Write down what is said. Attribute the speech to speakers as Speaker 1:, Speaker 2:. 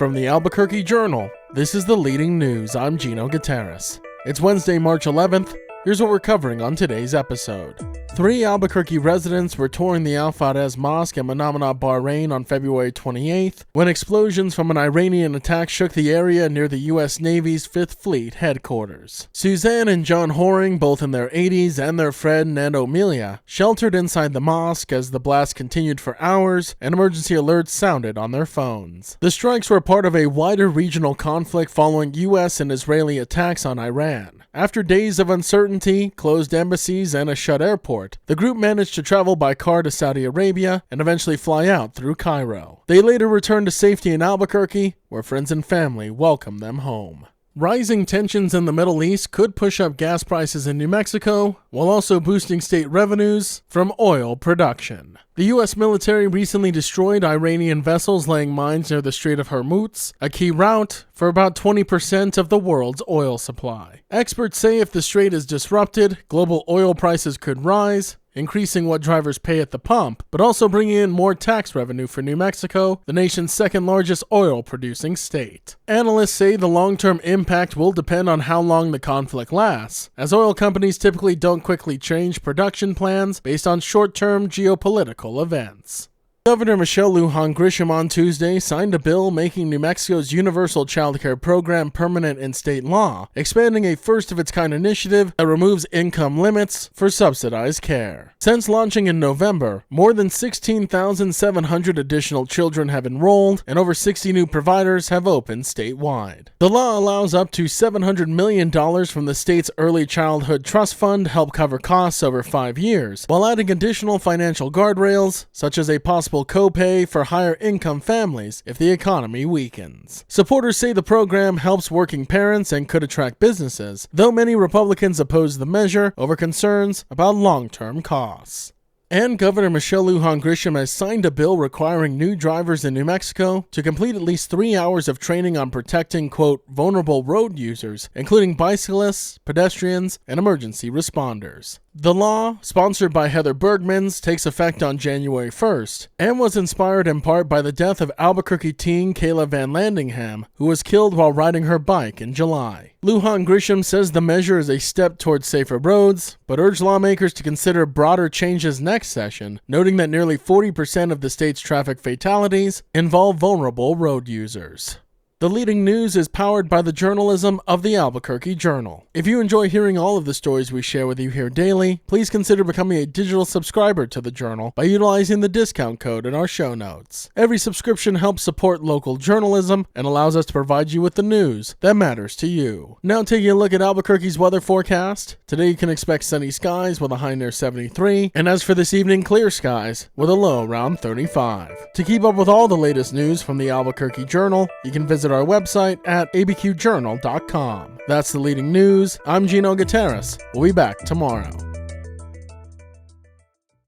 Speaker 1: From the Albuquerque Journal, this is the leading news. I'm Gino Gutierrez. It's Wednesday, March 11th. Here's what we're covering on today's episode. 3 Albuquerque residents were touring the Al-Fawz Mosque in Manamana, Bahrain on February 28th when explosions from an Iranian attack shook the area near the U.S. Navy's 5th Fleet headquarters. Suzanne and John Horing, both in their 80s, and their friend Nando Amelia, sheltered inside the mosque as the blast continued for hours and emergency alerts sounded on their phones. The strikes were part of a wider regional conflict following U.S. and Israeli attacks on Iran. After days of uncertainty, closed embassies, and a shut airport, the group managed to travel by car to Saudi Arabia and eventually fly out through Cairo. They later returned to safety in Albuquerque, where friends and family welcomed them home. Rising tensions in the Middle East could push up gas prices in New Mexico, while also boosting state revenues from oil production. The U.S. military recently destroyed Iranian vessels laying mines near the Strait of Hormuz, a key route for about 20% of the world's oil supply. Experts say if the strait is disrupted, global oil prices could rise, increasing what drivers pay at the pump, but also bringing in more tax revenue for New Mexico, the nation's second largest oil-producing state. Analysts say the long-term impact will depend on how long the conflict lasts, as oil companies typically don't quickly change production plans based on short-term geopolitical events. Governor Michelle Lujan Grisham on Tuesday signed a bill making New Mexico's universal child care program permanent in state law, expanding a first-of-its-kind initiative that removes income limits for subsidized care. Since launching in November, more than 16,700 additional children have enrolled, and over 60 new providers have opened statewide. The law allows up to $700 million from the state's Early Childhood Trust Fund to help cover costs over 5 years, while adding additional financial guardrails, such as a possible copay for higher income families if the economy weakens. Supporters say the program helps working parents and could attract businesses, though many Republicans oppose the measure over concerns about long-term costs. And Governor Michelle Lujan Grisham has signed a bill requiring new drivers in New Mexico to complete at least 3 hours of training on protecting, quote, vulnerable road users, including bicyclists, pedestrians, and emergency responders. The law, sponsored by Heather Bergmans, takes effect on January 1st and was inspired in part by the death of Albuquerque teen Kayla Van Landingham, who was killed while riding her bike in July. Lujan Grisham says the measure is a step towards safer roads, but urged lawmakers to consider broader changes next session, noting that nearly 40% of the state's traffic fatalities involve vulnerable road users. The leading news is powered by the journalism of the Albuquerque Journal. If you enjoy hearing all of the stories we share with you here daily, please consider becoming a digital subscriber to the Journal by utilizing the discount code in our show notes. Every subscription helps support local journalism and allows us to provide you with the news that matters to you. Now taking a look at Albuquerque's weather forecast. Today you can expect sunny skies with a high near 73, and as for this evening, clear skies with a low around 35. To keep up with all the latest news from the Albuquerque Journal, you can visit our website at abqjournal.com. That's the leading news. I'm Gino Gutierrez. We'll be back tomorrow.